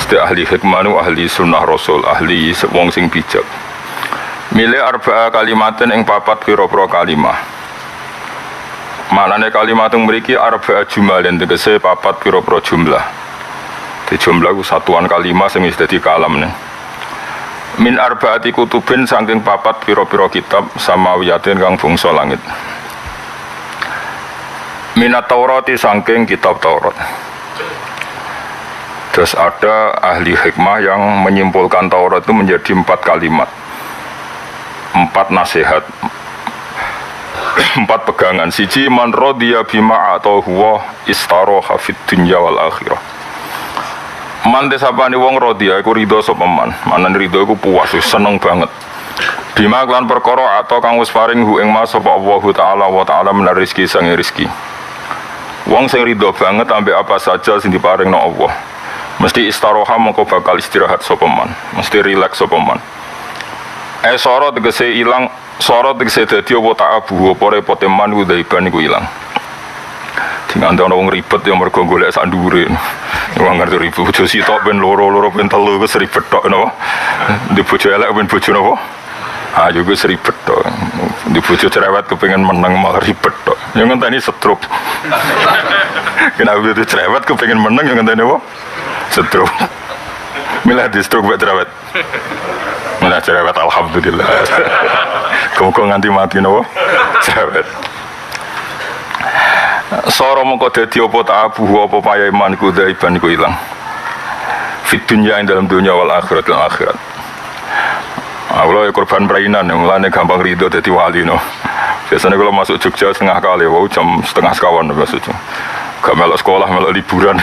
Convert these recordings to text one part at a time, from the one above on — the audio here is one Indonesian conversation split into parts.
Mesti ahli hikmah nu ahli sunnah rasul, ahli wong sing bijak. Milih arba'a kalimatin ing papat pira-pira kalimah. Manane kalimat mriki arba'a jumalin tegese papat pira-pira jumlah. Di jumlah ku satuan kalimat sing wis dadi kalam nih. Min arba'ati kutubin saking papat pira-pira kitab samawiyatin kang bangsa langit. Minat Taurati saking kitab Taurat. Terus ada ahli hikmah yang menyimpulkan Taurat itu menjadi 4 kalimat, 4 nasihat, 4 pegangan. Siji man radiya bima atau huwa istaroha fid dunya wal akhirah. Man desapane wong radiya iku ridho sapa man. Manan ridho iku puas, seneng banget. Bima lan perkara atau kang wis paring hu ing mas sapa Allah taala wa taala menar rezeki sang rezeki. Wong sing ridho banget ambek apa saja sing diparingno Allah. Mesti istaroha mongko bakal istirahat sapa man, mesti rileks sapa man. Sorot tegese ilang, sorot tegese dadi apa ta'abu apa repote man ku daiban iku ilang. Dengan ana wong ribet ya mergo golek sak ndure. Wong ngerti ribet bojo sitok ben loro ben telu wis ribet tok napa. Di bojo elek ben bojo napa? Ah yo wis ribet tok. Di bojo cerewet kepengin menang malah ribet tok. Ya ngenteni stroke. Kenapa itu cerewet kepengin menang ya ngenteni apa? Stroke. Milah di stroke buat cerewet. Milah cerewet alhamdulillah. Kok nganti mati nopo? Cerewet. Soro mongko dadi apa ta'abu apa paya iman ku daiban iku ilang. Fit dunya ing dalam dunia wal akhirat lan akhirat. Allah ya korban perainan yang mulane gampang ridho dadi wali no. Biasanya kalau masuk Jogja setengah kali, wow jam setengah sekawan maksudnya. Gak melok sekolah, melok liburan.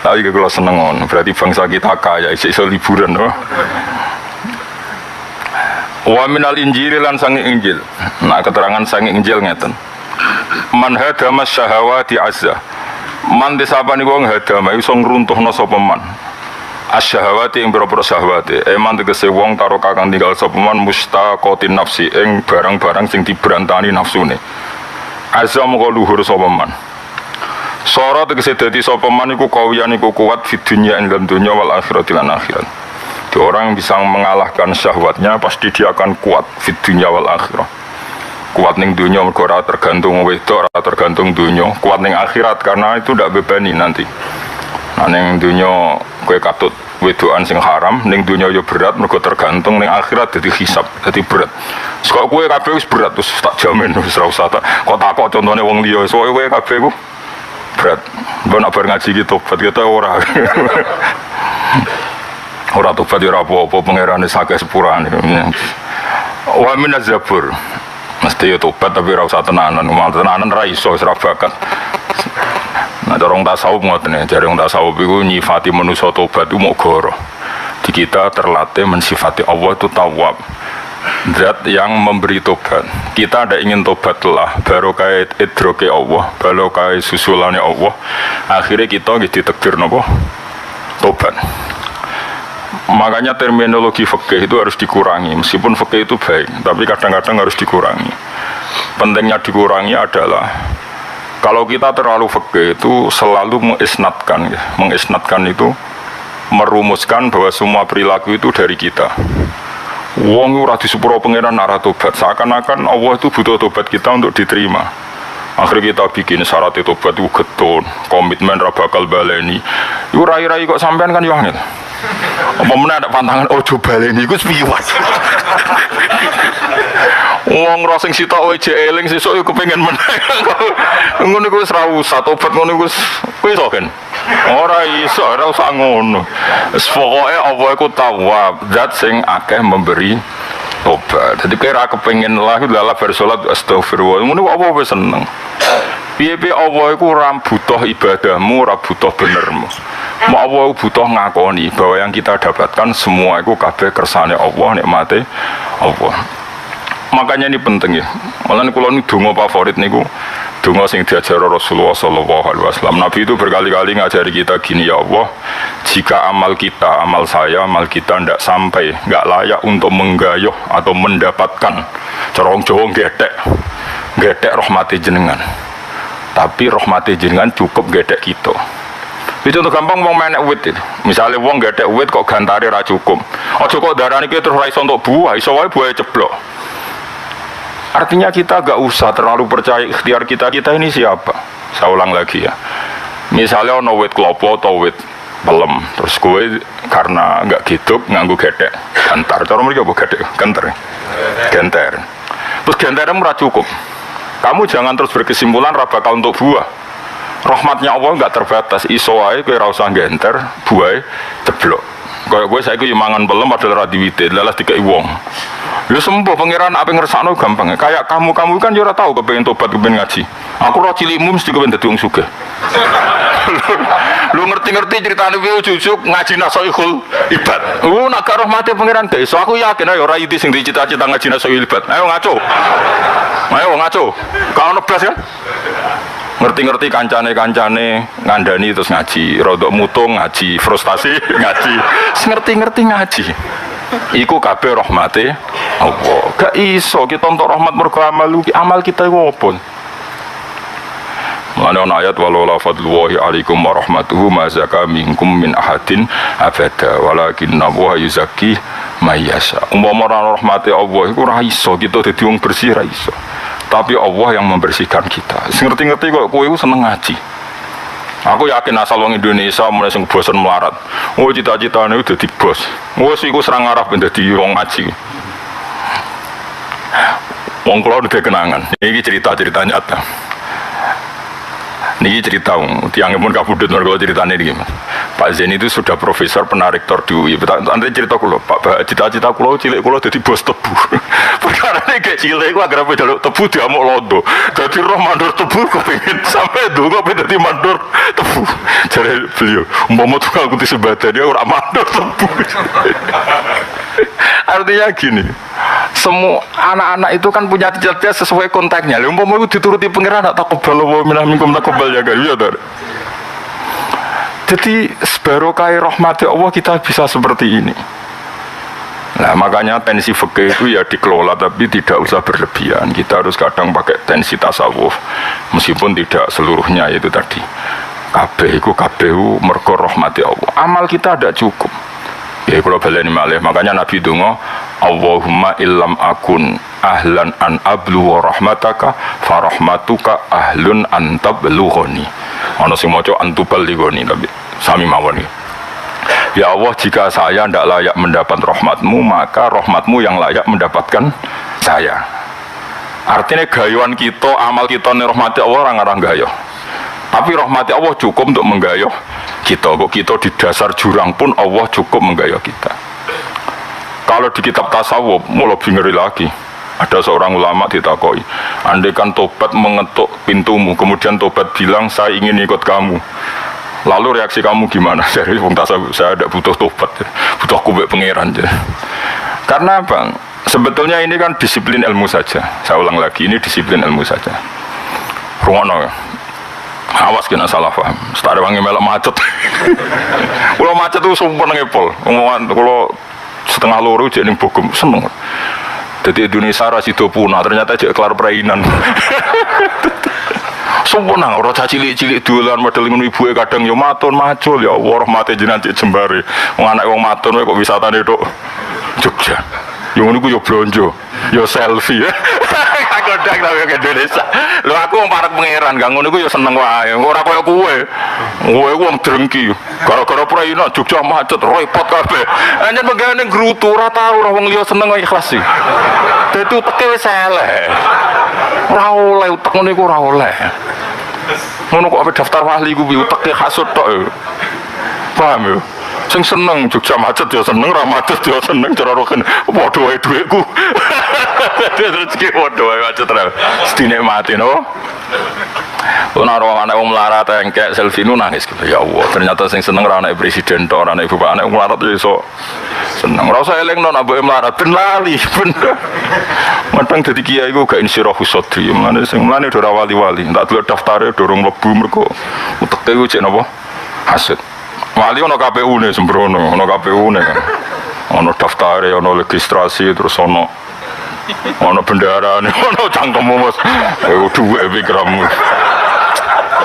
Tapi kalau seneng on, berarti bangsa kita kaya, iso liburan, no? Wa minal injil lan sangi injil. Nah keterangan sangi injil ngeten. Man hadama syahawati azza. Man disapani wong hadama iso ngruntuhna sapa man. Asyahawati ing pira-pira syahwate. Eman tegese wong karo kakang tinggal sapa man mustaqatin nafsi ing barang-barang sing dibrantani nafsune. Azza moko luhur sapa man. Sora tegese dadi sapa man iku kawiyan iku kuat di dunia ing dalam dunia wal akhirat lan akhirat. Di orang yang bisa mengalahkan syahwatnya pasti dia akan kuat di dunia wal akhirah. Kuat ning dunia mergo ora tergantung wedok, ora tergantung dunia. Kuat ning akhirat karena itu ndak bebani nanti. Nah ning dunia kowe katut wedokan sing haram, ning dunia yo berat mergo tergantung, ning akhirat dadi hisab, dadi berat. Sekok kowe kabeh wis berat terus tak jamin wis ora usah tak kok takok contone wong liya, soalé kowe kabeh ku berat. Mbok nak bar ngaji ki tobat kita ora. Ora tobat yo ora apa-apa pangerane sakeh sepurane. Wa min az-zabur. Mesti yo tobat tapi ora usah tenanan, malah tenanan ra iso wis ra bakat. Nah, orang tasawuf ngoten ya, jare wong tasawuf iku nyifati manusa tobat itu mok goro. Di kita terlatih mensifati Allah itu tawwab. Zat yang memberi tobat. Kita ada ingin tobat telah, baru kait idroke Allah, baru kait susulane Allah. Akhirnya kita ditakdir napa? Tobat. Makanya terminologi fikih itu harus dikurangi. Meskipun fikih itu baik, tapi kadang-kadang harus dikurangi. Pentingnya dikurangi adalah kalau kita terlalu fikih itu selalu mengisnatkan, ya. Mengisnatkan itu merumuskan bahwa semua perilaku itu dari kita. Wong ora disepuro pangeran arah tobat, seakan-akan Allah itu butuh tobat kita untuk diterima. Akhirnya kita bikin syarat tobat itu getun, komitmen ra bakal baleni. Yo rai-rai kok sampean kan yo angel. Apa meneh ada pantangan ojo baleni iku piwat. Wong ora sing sitok wae eling sesuk yo kepengin meneh. Ngono iku wis ra usah tobat ngono iku wis kan. Ora iso, ora usah ngono. Wis pokoke apa iku tawwab, zat sing akeh memberi tobat. Jadi kira kepengin lah bar salat astagfirullah. Ngono apa wis seneng. Piye-piye Allah iku ora butuh ibadahmu, ora butuh benermu. Mau Allah butuh ngakoni bahwa yang kita dapatkan semua itu kabeh kersane Allah, nikmate Allah. Makanya ini penting ya. Malah kula niku donga favorit niku donga sing diajar Rasulullah sallallahu alaihi wasallam. Nabi itu berkali-kali ngajari kita gini, ya Allah, jika amal kita, amal saya, amal kita ndak sampai, nggak layak untuk menggayuh atau mendapatkan corong Jawa gedek rahmati jenengan. Tapi rahmati jenengan cukup gedek kita. Itu contoh gampang wong menek wit itu. Misalnya wong gak ada wit kok gantare ra cukup. Aja kok darani ki terus ra iso entuk buah, iso wae buah ceblok. Artinya kita gak usah terlalu percaya ikhtiar kita ini siapa. Saya ulang lagi ya. Misalnya ono wit klopo atau wit pelem, terus gue karena gak hidup nganggu gedek, gantar. Cara mereka apa gedek? Gantar. Genter. Terus genternya ora cukup. Kamu jangan terus berkesimpulan ra bakal untuk buah. Rahmatnya Allah gak terbatas. Iso wae kowe ra usah genter, buah ceblok. Kaya gue saiki yo mangan pelem padahal ra diwite, lalas dikai wong. Lu sembuh pangeran apa ngersakno gampang. Kayak kamu kan yo ora tau kepengin tobat kepengin ngaji. Aku ora cilikmu mesti kepengin dadi wong sugih. Lu ngerti-ngerti ceritane piye jujuk ngaji Nasaihul Ibad. Nak gak rahmate pangeran gak iso. Aku yakin ayo ora iki sing dicita-cita ngaji Nasaihul Ibad. Ayo ngaco. Kalau neblas kan? Ngerti-ngerti kancane ngandani terus ngaji, rodok mutung ngaji, frustasi ngaji, ngerti-ngerti ngaji. Iku kabeh rahmate Allah. Gak iso kita untuk rahmat mergo amal kita iku opo. Mulane ana ayat wala fadlullahi alaikum warahmatuhu ma zaka minkum min ahadin abada walakinna wa yuzakki may yasha. Umpama rahmate Allah iku ora iso kita dadi wong bersih ra iso. Tapi Allah yang membersihkan kita. Ngerti-ngerti kok kowe iku seneng ngaji. Aku yakin asal wong Indonesia mulai sing bosen melarat. Oh cita-citane dadi bos. Wes iku serang arep dadi wong ngaji. Wong kula ndek kenangan. Iki cerita-cerita nyata. Niki cerita tiangnya pun kabudut mergo ceritane iki. Pak Zen itu sudah profesor penarektor di UI. Nanti cerita kula, Pak cita-cita kula cilik kula dadi bos tebu. Perkarane gek cilik ku agar njaluk tebu diamuk londo. Dadi roh mandor tebu kepengin sampai donga pengen dadi mandor tebu. Jare beliau, umpama tukang kuti sebadan dia ora mandor tebu. Artinya gini, semua anak-anak itu kan punya cita-cita sesuai konteksnya. Umpama itu dituruti pangeran tak takobal wa minkum takobal ya guys. Jadi sebarokai rahmati Allah kita bisa seperti ini. Nah makanya tensi fikih itu ya dikelola tapi tidak usah berlebihan. Kita harus kadang pakai tensi tasawuf meskipun tidak seluruhnya itu tadi. Kabeh mergo rahmati Allah. Amal kita tidak cukup. Ya kalau baleni malih makanya Nabi donga Allahumma illam akun ahlan an ablu wa rahmataka fa rahmatuka ahlun an tablughani. Ana sing maca antubalighani tapi sami mawon. Ya Allah jika saya tidak layak mendapat rahmatmu maka rahmatmu yang layak mendapatkan saya. Artinya gayuan kita, amal kita ni rahmati Allah orang-orang gayuh. Tapi rahmati Allah cukup untuk menggayuh kita. Kok kita di dasar jurang pun Allah cukup menggayuh kita. Kalau di kitab tasawuf mau lebih ngeri lagi. Ada seorang ulama ditakoi, andai kan tobat mengetuk pintumu, kemudian tobat bilang saya ingin ikut kamu. Lalu reaksi kamu gimana? Dari wong tasawuf saya tidak butuh tobat, butuh kubek pangeran. Karena bang, sebetulnya ini kan disiplin ilmu saja. Saya ulang lagi, ini disiplin ilmu saja. Rungono ya. Awas kena salah paham. Setara wangi melok macet. Kalau macet itu sumpah ngepol. Kalau setengah loro jadi bogem seneng. Jadi Indonesia rasido punah ternyata jadi kelar perainan. Sumpah nang orang cilik-cilik dolan model ngono ibuke kadang yo matur macul ya Allah rahmate jenengan cek jembare. Wong anak wong matur kok wisatane tok Jogja. Yo ngono ku yo blonjo, yo selfie. Godang tapi ke Indonesia. Lho aku wong parek pangeran, gak ngono iku ya seneng wae. Ora kaya kowe. Kowe wong drengki. Gara-gara praina Jogja macet repot kabeh. Anjen pegane ngrutu ora tau ora wong liya seneng kok ikhlas sih. Dadi uteke wis eleh. Ora oleh utek ngono iku ora oleh. Ngono kok ape daftar wali ku uteke hasud tok. Paham ya? Sing seneng Jogja macet ya seneng, ra macet ya seneng cara roken padha wae dhuwitku. Rezeki padha wae macet ra. Dinikmati no. Ana anak wong melarat engkek selfie nu nangis gitu. Ya Allah, ternyata sing seneng ra anak presiden tok, ora anak ibu bapak, anak melarat ya iso seneng. Ora usah elingno nek mbok melarat ben lali, ben. Matang dadi kiai iku gak insirahu sadri. Mane sing mlane ora wali-wali, tak delok daftare dorong mlebu mergo uteke iku cek napa? Hasud. Wali ono KPU-ne sembrono, ono KPU-ne kan. Ono daftare, ono registrasi terus ono bendarane, ono cangkemmu Mas. Duwe pikirmu.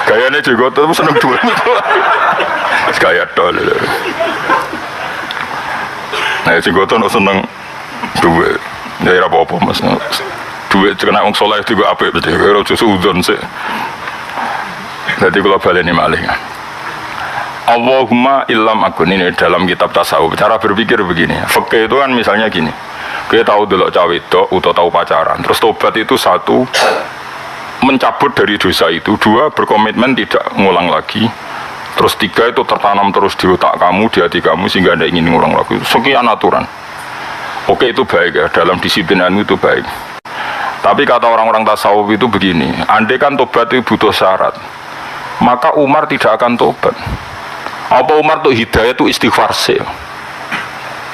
Gayane jenggoten seneng duit. Gaya tol. Nah, jenggoten seneng duit. Ya ora apa-apa Mas. Duit kena wong saleh juga apik betul. Ora susudon sik. Dadi kula baleni malih. Allahumma illam akun, ini dalam kitab tasawuf. Cara berpikir begini. Fikih itu kan misalnya gini. Kita tahu delok cawe wedok atau tahu pacaran. Terus tobat itu satu, mencabut dari dosa itu. Dua, berkomitmen tidak ngulang lagi. Terus tiga, itu tertanam terus di otak kamu, di hati kamu sehingga Anda ingin ngulang lagi. Sekian aturan. Oke, itu baik ya, dalam disiplin ilmu itu baik. Tapi kata orang-orang tasawuf itu begini, andai kan tobat itu butuh syarat, maka Umar tidak akan tobat. Apa Umar tuh hidayah itu istighfar sih?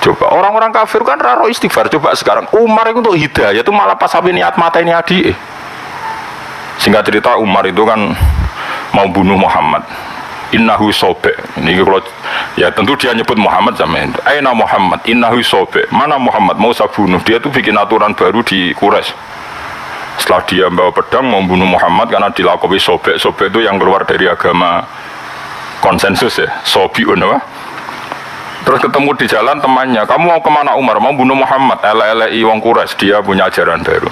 Coba orang-orang kafir kan raro istighfar. Coba sekarang Umar itu untuk hidayah itu malah pas sampai niat mata ini adik. Singkat cerita Umar itu kan mau bunuh Muhammad. Innahu sobe. Ini kalau ya tentu dia nyebut Muhammad sama itu. Aina Muhammad. Innahu sobe. Mana Muhammad mau saya bunuh? Dia tuh bikin aturan baru di Quraisy. Setelah dia bawa pedang mau bunuh Muhammad karena dilakoni sobe. Sobe itu yang keluar dari agama konsensus ya, sobiun apa? Terus ketemu di jalan temannya, kamu mau kemana Umar? Mau bunuh Muhammad, ele-elei wong Quraisy, dia punya ajaran baru.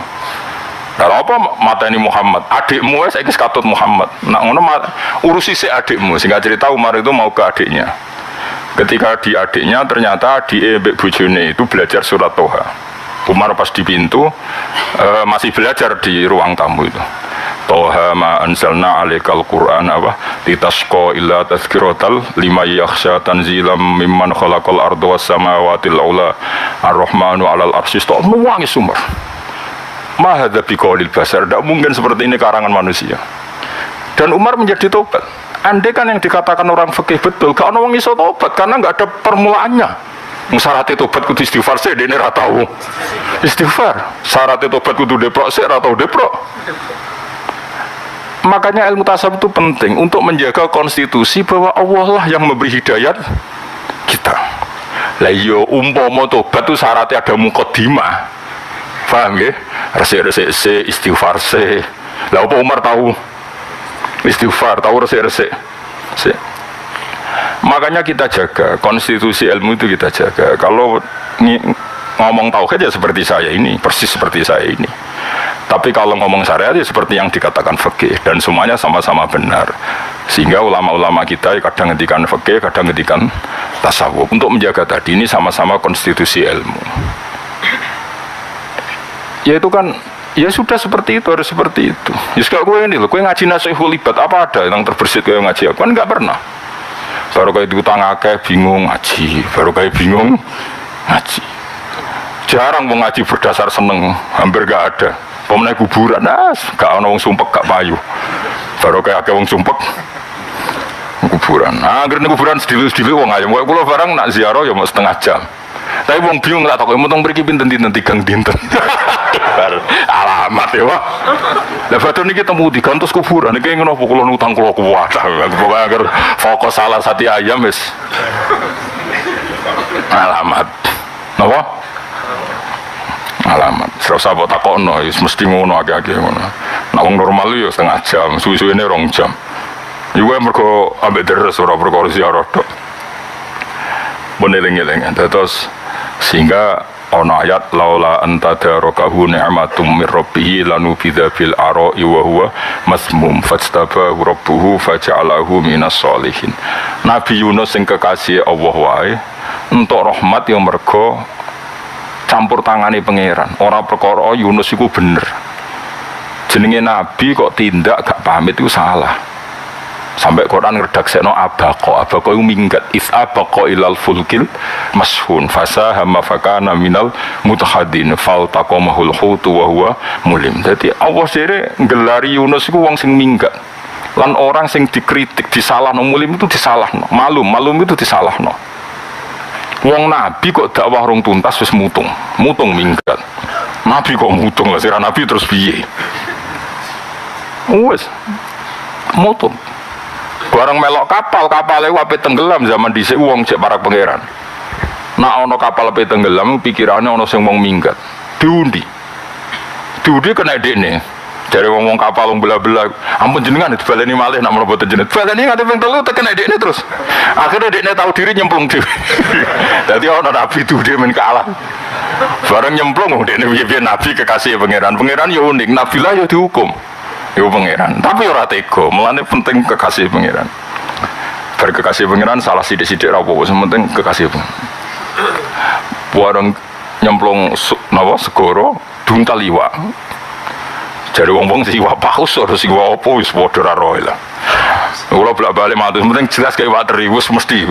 Lalu apa mateni Muhammad? Adikmu saya kis katut Muhammad. Nah, ngono urusi si adikmu. Sehingga cerita Umar itu mau ke adiknya. Ketika di adiknya ternyata adik bojone itu belajar surat Toha. Umar pas di pintu masih belajar di ruang tamu itu. Toha ma anzalna alaikal Qur'an apa litasqa illa tazkiratal lima yakhsha tanzilam mimman khalaqal arda was samawati al-ula ar-rahmanu 'alal arsy istawa. Nangis Umar. Ma hadza biqaulil basar, tidak mungkin seperti ini karangan manusia. Dan Umar menjadi tobat. Andai kan yang dikatakan orang fikih betul, gak ono wong iso tobat karena enggak ada permulaannya. Syarat tobat kudu istighfar sih, dene ra tau istighfar. Syarat tobat kudu deprok sih, ra tau deprok. Makanya ilmu tasawuf itu penting untuk menjaga konstitusi bahwa Allah lah yang memberi hidayat kita. Lah yo umpama tobat itu syaratnya ada muqaddimah. Paham nggih? Resik-resik se istighfar se. Lah apa Umar tahu istighfar, tahu resik-resik se. Makanya kita jaga konstitusi ilmu itu kita jaga. Kalau ngomong tauhid ya seperti saya ini, persis seperti saya ini. Tapi kalau ngomong syariat ya seperti yang dikatakan fikih dan semuanya sama-sama benar. Sehingga ulama-ulama kita kadang ngetikan fikih, kadang ngetikan tasawuf untuk menjaga tadi ini sama-sama konstitusi ilmu. Ya itu kan ya sudah seperti itu, harus seperti itu. Ya sekarang gue ini loh, gue ngaji nasihul ibad apa ada yang terbersit kayak ngaji aku kan nggak pernah. Baru kayak diutang akeh bingung ngaji, baru kayak bingung ngaji. Jarang mau ngaji berdasar seneng, hampir gak ada. Pemenang kuburan, gak ada wong sumpek gak payu. Baru kayak akeh wong sumpek kuburan. Nah, akhirnya kuburan sedih-sedih wong ayam. Kayak pulau barang nak ziarah ya mau setengah jam. Tapi wong bingung lah takut, mau beri pinten-pinten tigang dinten. Alamat ya Pak. Lah badan ini ketemu di kantos kuburan. Ini kayak ngono pukulan utang kulo kuat. Pokoknya agar fokus salah satu ayam wis. Alamat. Napa? Alamat. Serasa buat takokno, mesti ngono agak-agak ngono. Nak wong normal yo setengah jam, suwi-suwine 2 jam. Juga mergo ambek deres ora perkara ziarah tok. Beneling-eling terus sehingga ana ayat laula antadarakahu ni'matum mir rabbih lanubidza bil ara'i wa huwa masmum fajtabahu rabbuhu faja'alahu minas sholihin. Nabi Yunus sing kekasih Allah wae entuk rahmat yang mergo campur tangane pangeran. Ora perkara Yunus iku bener. Jenenge nabi kok tindak gak pamit itu salah. Sampai Quran ngredaksekno abaqa iku minggat is abaqa ilal fulkil mashhun fasahama fakana minal mutahadin fal taqamahul hutu wa huwa mulim. Dadi Allah sire ngelari Yunus iku wong sing minggat. Lan orang sing dikritik, disalahno mulim itu disalahno, malum itu disalahno. Wong nabi kok dakwah rong tuntas wis mutung minggat. Nabi kok mutung lah, sira nabi terus piye? Wes mutung. Barang melok kapal wape tenggelam zaman dhisik wong cek para pangeran. Nak ana kapal pe tenggelam pikirane ana sing wong minggat. Diundi kena dekne. Dari ngomong kapal bela-bela, ampun jenengan itu baleni malih nak mlebu jenengan. Baleni ngate ping 3 teken dekne terus. Akhirnya dekne tahu diri nyemplung dhewe. Dadi ana nabi itu dia men kalah. Bareng nyemplung dekne piye nabi kekasih pangeran. Pangeran yo unik, nabi lah yo dihukum. Yo pangeran, tapi ora tega. Mulane penting kekasih pangeran. Bar kekasih pangeran salah sithik-sithik ra apa-apa, penting kekasih pangeran. Bareng nyemplung napa segara duntal iwak. Jadi wong-wong sing iwak paus ora sing iwak apa wis padha ra roe lah. Kula bolak-balik matur, penting jelas kayak iwak teri wis mesti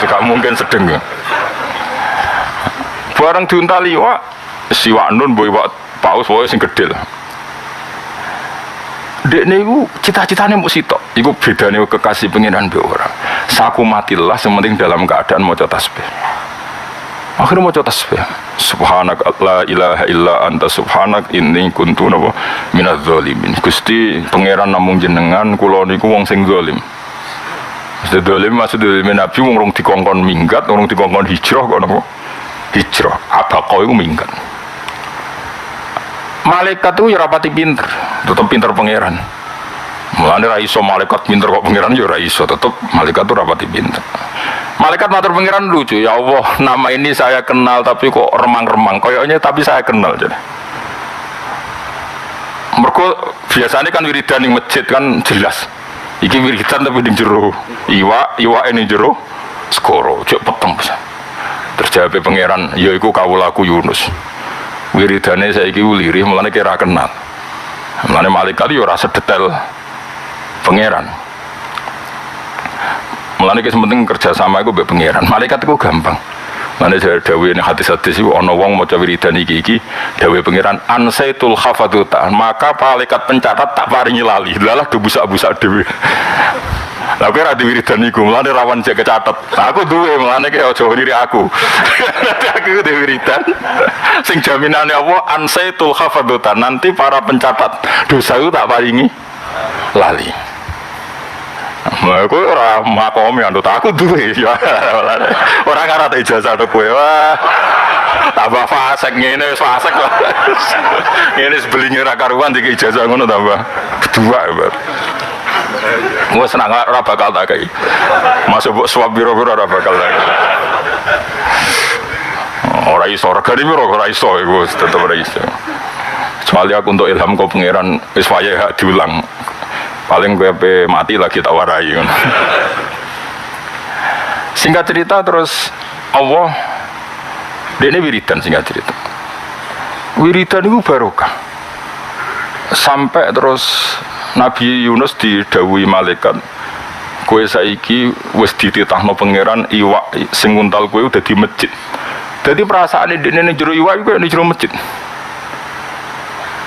gak mungkin sedeng. Bareng diuntal iwak, siwak nun mbok iwak paus wae sing gedhe lah. Dekne iku cita-citane mung sitok. Iku bedane kekasih pengiran mbek ora. Saku matilah sementing dalam keadaan maca tasbih. Akhirnya maca tasbih. Subhanak la ilaha illa anta subhanak inni kuntu napa minadz zalimin. Gusti pangeran namung jenengan kula niku wong sing zalim. Mesti zalim maksud zalim nabi wong rong dikongkon minggat, wong dikongkon hijrah kok napa? Hijrah. Abaqa iku minggat. Malaikat itu ya rapati pinter, tetap pinter pangeran. Mulane ra iso malaikat pinter kok pangeran ya ra iso, tetap malaikat itu rapati pinter. Malaikat matur pangeran lucu, ya Allah, nama ini saya kenal tapi kok remang-remang. Koyoknya tapi saya kenal jadi. Mergo biasanya kan wiridan ning masjid kan jelas. Iki wiridan tapi ning jero iwak ning jero skoro, cek peteng bisa. Terjawab pangeran, ya iku kawulaku Yunus. Wiridane saiki lirih mulane kira kenal. Mulane malaikat yo ora sedetail pangeran. Mulane ki penting kerja sama iku mbek pangeran. Malaikat iku gampang. Mulane dawuhe ning hadis-hadis iku ana wong maca wiridan iki dawuhe pangeran ansaitul khafadata, maka malaikat pencatat tak paringi lali. Lalah do busak-busak dhewe. Lah kowe ra di wiridan iku, mulane rawan jek kecatet. Aku duwe, mulane ki aja ngiri aku. Aku di wiridan. Sing jaminane apa ansaitul khafadata, nanti para pencatat dosa itu tak paringi lali. Aku ora makomi andut aku duwe ya. Ora ngarep ijazah tok kowe. Wah. Tambah fasek ngene wis fasek. Ngene sebelinge ra karuan iki ijazah ngono tambah dua ya. Wes nak ora bakal tak kei. Masuk mbok suap biro-biro ora bakal tak. Ora iso regane piro ora iso iku tetep ora iso. Kecuali aku untuk ilham kau pangeran wis wayahe diulang. Paling gue mati lagi tak warai kan. Singkat cerita terus Allah ini wiridan singkat cerita. Wiridan itu barokah. Sampai terus Nabi Yunus didhawuhi malaikat, kowe saiki wis dititahno pangeran iwak sing nguntal kowe udah di masjid. Jadi perasaane dene ning jero iwak kowe ning jero masjid.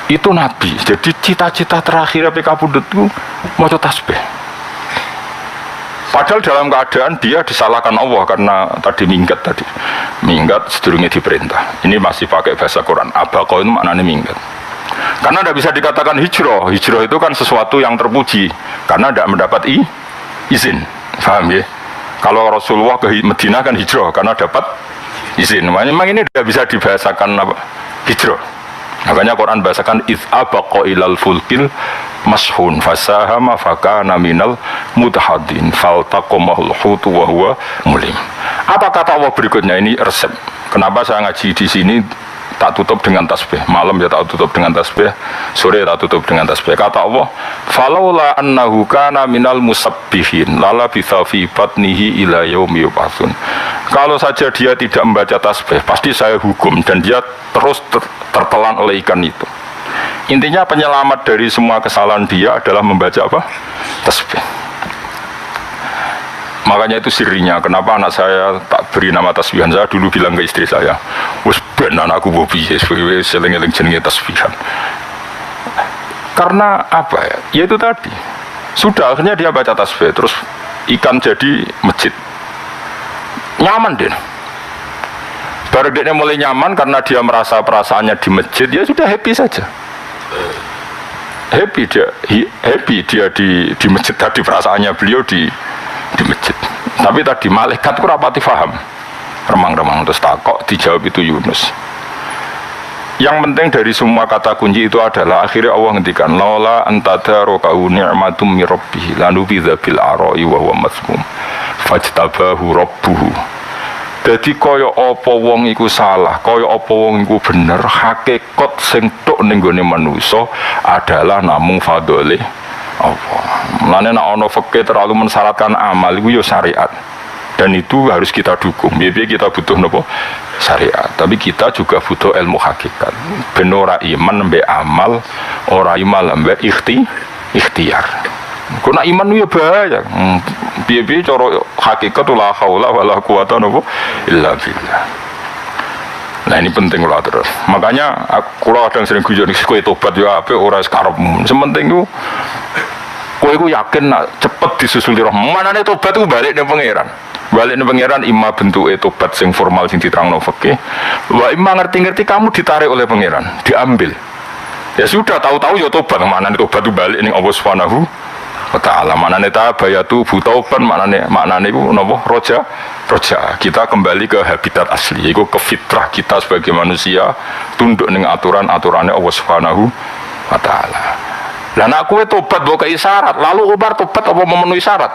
Itu Nabi, jadi cita-cita terakhir PK Pundut itu maca tasbih. Padahal dalam keadaan dia disalahkan Allah karena tadi minggat sedurunge diperintah. Ini masih pakai bahasa Quran. Abaqa itu maknanya minggat. Karena tidak bisa dikatakan hijrah. Hijrah itu kan sesuatu yang terpuji karena tidak mendapat izin. Paham ya? Kalau Rasulullah ke Madinah kan hijrah karena dapat izin. Memang ini tidak bisa dibahasakan apa? Hijrah. Makanya Quran bahasakan iz abaqa ilal fulkil mashhun fasahama fakana minal mutahadin faltaqamahul hutu wa huwa mulim. Apa kata Allah berikutnya? Ini resep. Kenapa saya ngaji di sini tak tutup dengan tasbih, malam ya tak tutup dengan tasbih, sore tak tutup dengan tasbih. Kata Allah, falaula annahu kana minal musabbihin lala bitha fi batnihi ila yaumi yub'atsun. Kalau saja dia tidak membaca tasbih, pasti saya hukum dan dia terus tertelan oleh ikan itu. Intinya penyelamat dari semua kesalahan dia adalah membaca apa? Tasbih. Makanya itu sirinya, kenapa anak saya tak beri nama tasbihan. Saya dulu bilang ke istri saya, wes ben anakku bobi, seling-eling jenenge tasbihan. Karena apa ya? Ya itu tadi. Sudah akhirnya dia baca tasbih, terus ikan jadi masjid. Nyaman deh. Baru dia mulai nyaman karena dia merasa perasaannya di masjid, ya sudah happy saja. Happy dia di masjid tadi, perasaannya beliau di masjid. Tapi tadi malaikat ku rapati faham. Remang-remang terus takok dijawab itu Yunus. Yang penting dari semua kata kunci itu adalah akhirnya Allah ngendikan laula antadarokahu ni'matum mir rabbih lanubidza bil ara'i wa huwa masmum fajtabahu rabbuhu. Dadi kaya apa wong iku salah, kaya apa wong iku bener, hakikat sing tok ning gone manusa adalah namung fadhole Allah. Mulane nek ana fikih terlalu mensyaratkan amal iku ya syariat. Dan itu harus kita dukung. Biar kita butuh nopo syariat. Tapi kita juga butuh ilmu hakikat. Ben ora iman mbek amal, ora iman mbek ikhtiar. Kok nak iman ya bahaya. Biar cara hakikat la haula wala quwata nopo illa billah. Nah ini penting lah terus. Makanya kula kadang sering guyon kowe tobat ya apik ora sekarepmu. Sementing ku kowe iku yakin nak cepet disusuli rahmat. Manane tobat ku balik nang pangeran. Balik ning pangeran imma bentuke tobat sing formal sing diterangno fikih, wa imma ngerti-ngerti kamu ditarik oleh pangeran, diambil. Ya sudah tahu-tahu ya tobat, maknane tobat itu balik ning Allah Subhanahu wa taala. Maknane tabayatu tauban maknane iku napa? Roja. Kita kembali ke habitat asli, iku ke fitrah kita sebagai manusia, tunduk ning aturan-aturane Allah Subhanahu wa taala. Lah nek kowe tobat mbok kei syarat, lalu obar tobat apa memenuhi syarat?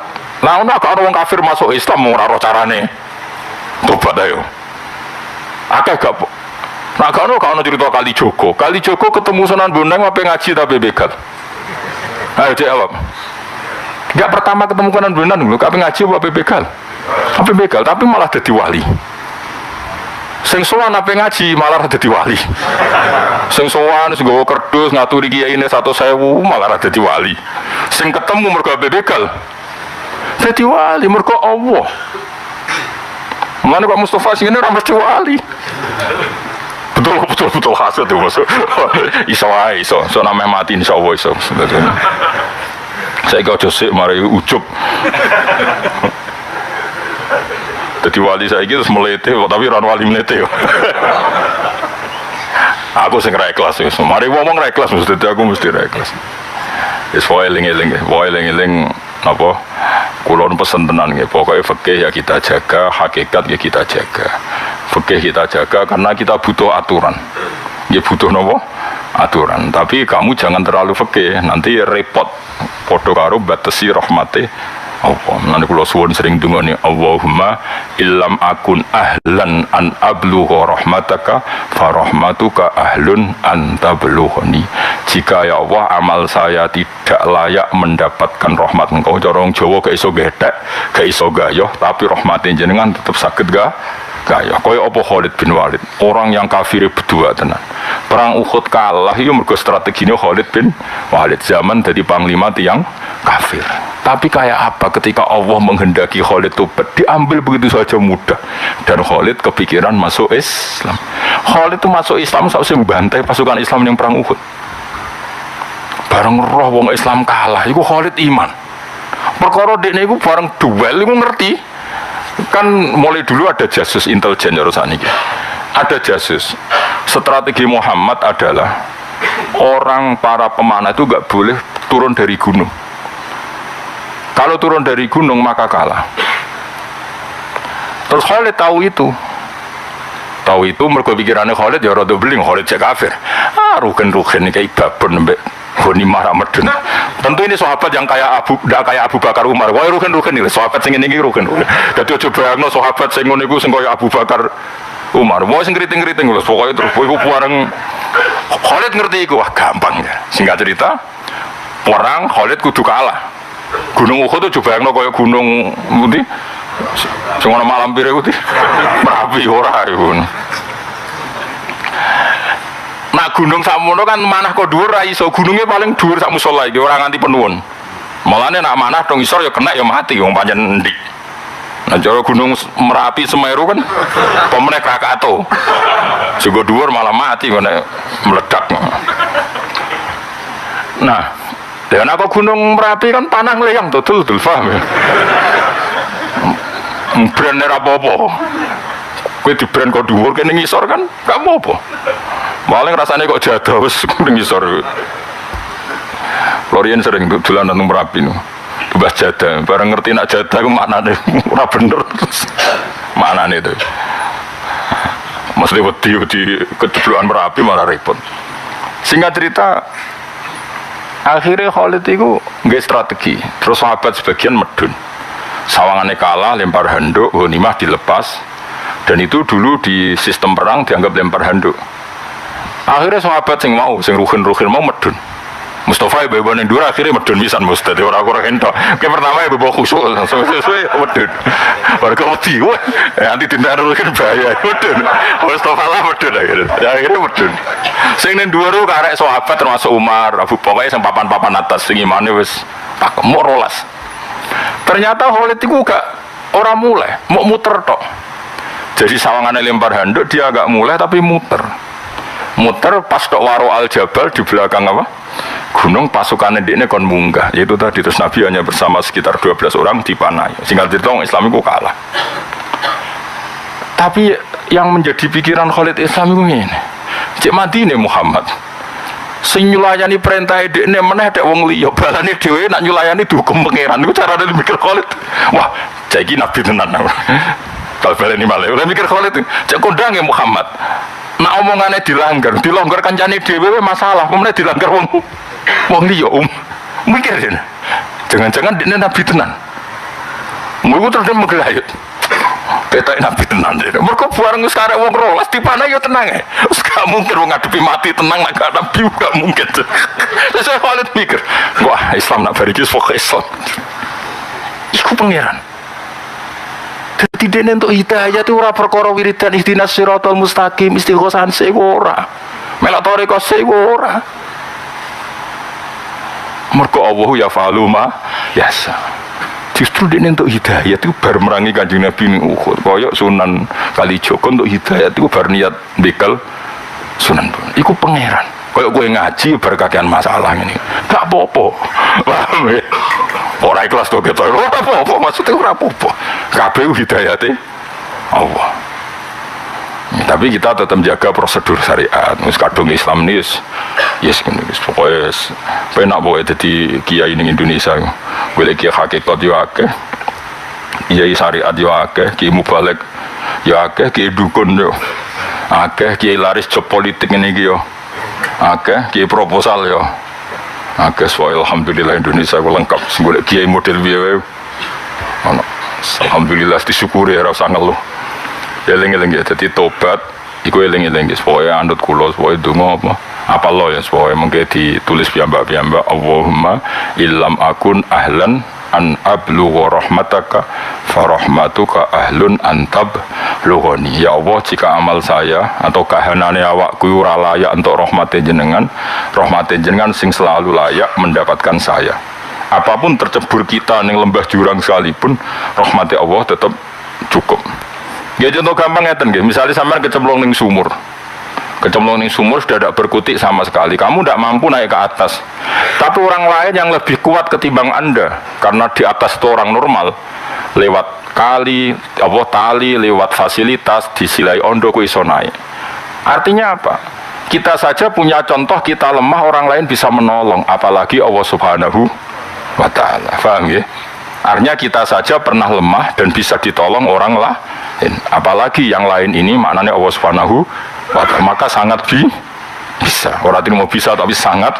Lah ana gak orang kafir masuk Islam ora ro carane. Tobat ayo. Akeh gak. Nah gak ono cerita Kali Joko. Kali Joko ketemu Sunan Bonang apa ngaji tapi begal. Ayo jawab. Enggak pertama ketemu Sunan Bonang lho, kape ngaji apa begal? Apa begal tapi malah dadi wali. Sing sowan apa ngaji malah dadi wali. Sing sowan sing nggawa kerdus ngaturi kiyaine 100.000 malah dadi wali. Sing ketemu mergo begal. Dadi wali mergo Allah. Mulane Pak Mustafa sing ngene ora mesti wali. Betul hasud itu masuk. Iso wae iso namanya mati insyaallah iso. Saya kok josik mari ujub. Dadi wali saiki terus melete tapi ora wali melete. Aku sing ra ikhlas wis. Mari ngomong ra ikhlas mesti aku mesti ra ikhlas. Wis eling-eling apa? Kula pesen tenan nggih, pokoke fikih ya kita jaga, hakikat ya kita jaga. Fikih kita jaga karena kita butuh aturan. Nggih butuh napa? Aturan. Tapi kamu jangan terlalu fikih, nanti repot. Padha karo batesi rahmate Allah. Nanti kula suwun sering dungane Allahumma illam akun ahlan an ablugha rahmataka fa rahmatuka ahlun an tablughani. Jika ya Allah amal saya tidak layak mendapatkan rahmat Engkau, cara wong Jawa gak iso gethek, gak iso gayoh, tapi rahmate jenengan tetap saged gayoh. Kaya apa Khalid bin Walid, orang yang kafir berdua tenan. Perang Uhud kalah itu mergo strategine Khalid bin Walid zaman jadi panglima tiyang kafir. Tapi kayak apa ketika Allah menghendaki Khalid tobat, diambil begitu saja mudah. Dan Khalid kepikiran masuk Islam. Khalid itu masuk Islam sausé membantai pasukan Islam yang perang Uhud. Bareng roh wong Islam kalah, iku Khalid iman. Perkara dekne iku bareng duel iku ngerti. Kan mulai dulu ada jasus intelijen ya sakniki. Ada jasus. Strategi Muhammad adalah orang para pemanah itu enggak boleh turun dari gunung. Kalau turun dari gunung maka kalah. Terus Khalid tahu itu. Tahu itu mergo pikirannya Khalid ya rada beling Khalid cek kafir. Rugen iki babon mbek goni marah medun. Tentu ini sahabat yang kayak Abu Bakar Umar. Wah rugen iki sahabat sing ngene iki rugen. Dadi aja bayangno sahabat sing ngono iku sing kaya Abu Bakar Umar. Wah sing kriting-kriting lho pokoke terus iku bareng Khalid ngerti iku wah gampang ya. Singkat cerita perang Khalid kudu kalah. Gunung Uhud itu coba yang kaya gunung putih, semua malam biru putih, Merapi ora itu. Nah gunung Samono kan manah kok dhuwur ra iso, gunungnya paling dhuwur sak musala iki ora nganti penuhun. Malane nak manah dong isor ya kena ya mati wong pancen ndik. Nah cara gunung Merapi Semeru kan pemene Krakatau. Juga dhuwur malah mati kene meledak. Nah dan aku gunung Merapi kan panah leyang dodol paham ya. Brand apa-apa. Kowe di brand kok dhuwur kene ngisor kan gak apa-apa. Paling rasanya kok jadah wis ngisor. Florian sering dolanan nang Merapi no. Bebas jadah, bareng ngerti nak jadah ku maknane ora bener. Maknane itu. Mesti wedi keceblokan Merapi malah repot. Singkat cerita, akhirnya Khalid itu nggak strategi. Terus sahabat sebagian medun. Sawangannya kalah, lempar handuk, ghanimah dilepas. Dan itu dulu di sistem perang dianggap lempar handuk. Akhirnya sahabat sing ruhin mau medun. Mustafa ibu yang dua akhirnya medun bisa Mustafa orang-orang ento. Kayak pertama ibu khusyuk sesuai medun. Baru kewati, wah nanti tindak ruhin bahaya medun. Mustafa lah medun akhirnya medun. Sing neng dua ru karek sahabat termasuk Umar, Abu pokoknya yang papan-papan atas sing imane wis mau rolas. Ternyata Khalid itu gak orang mulai, mau muter tok. Jadi sawangannya lempar handuk dia agak mulai tapi muter pas tok Waro Al Jabal di belakang apa? Gunung pasukannya ini kon munggah. Yaitu tadi terus Nabi hanya bersama sekitar 12 orang dipanai. Singkat cerita Islam itu kalah. Tapi yang menjadi pikiran Khalid Islam itu ini. Cek mati nih Muhammad. Sing nyulayani perintah dekne meneh dek wong liya balane dhewe nak nyulayani dihukum pangeran. Iku carane mikir Khalid. Wah, cek iki nabi tenan. Kalau baleni malah ora mikir Khalid. Cek kondange Muhammad. Nak omongane dilanggar kancane dhewe masalah, pemene dilanggar wong liya mikirin. Jangan-jangan dekne nabi tenan. Mulu terus menggelayut. Ketok nabi tenan. Mergo bareng wis karek wong rolas dipanah yo tenang ae. Wis gak mungkin wong ngadepi mati tenang nek gak nabi gak mungkin. Terus saya Khalid mikir, wah Islam nak bariki pokok Islam. Iku pangeran. Dadi dene entuk hidayah itu ora perkara wiridan ihdinas siratal mustaqim istighosan sing ora. Melok toreko sing ora. Mergo Allah ya faluma yasa. Justru dia untuk hidayah itu baru merangi Kanjeng Nabi ning Uhud. Koyok Sunan Kalijogo untuk hidayah itu baru niat bekal Sunan. Iku pangeran. Koyok gue ngaji berkakian masalah ini. Gak apa-apa. Paham ya? Orang ikhlas tuh gitu. Ora apa-apa maksudnya ora apa-apa. Kabeh hidayate Allah. Tapi kita tetap jaga prosedur syariat. Wis kadung Islam ini yes pokoknya penak boleh jadi kiai ning Indonesia. Boleh kiai hakikat yo akeh. Kiai syariat yo akeh, kiai mubalek yo akeh, kiai dukun yo akeh, kiai laris job politik ini yo akeh, kiai proposal yo akeh. Alhamdulillah Indonesia lengkap. Boleh kiai model biaya. Alhamdulillah disyukuri ora usah ngeluh. Eling-eling ya, jadi tobat iku eling-eling ya, supaya andut kula, supaya donga apa lo ya, supaya mungkin ditulis piyambak-piyambak Allahumma illam akun ahlan an ablugha rahmataka farahmatuka ahlun antab lughani. Ya Allah, jika amal saya atau kahanane awakku ora layak untuk rahmate jenengan sing selalu layak mendapatkan saya. Apapun tercebur kita ning lembah jurang sekalipun, rahmati Allah tetap cukup. Ya contoh gampang ngeten nggih, misalnya sampean kecemplung ning sumur. Kecemplung ning sumur sudah tidak berkutik sama sekali. Kamu tidak mampu naik ke atas. Tapi orang lain yang lebih kuat ketimbang Anda, karena di atas itu orang normal, lewat kali, tali, lewat fasilitas, disilai ondo ku iso naik. Artinya apa? Kita saja punya contoh kita lemah, orang lain bisa menolong, apalagi Allah Subhanahu wa ta'ala. Paham ya? Artinya kita saja pernah lemah dan bisa ditolong orang lain. Apalagi yang lain ini maknanya Allah Subhanahu wa ta'ala. Maka sangat bisa. Orang ini mau bisa tapi sangat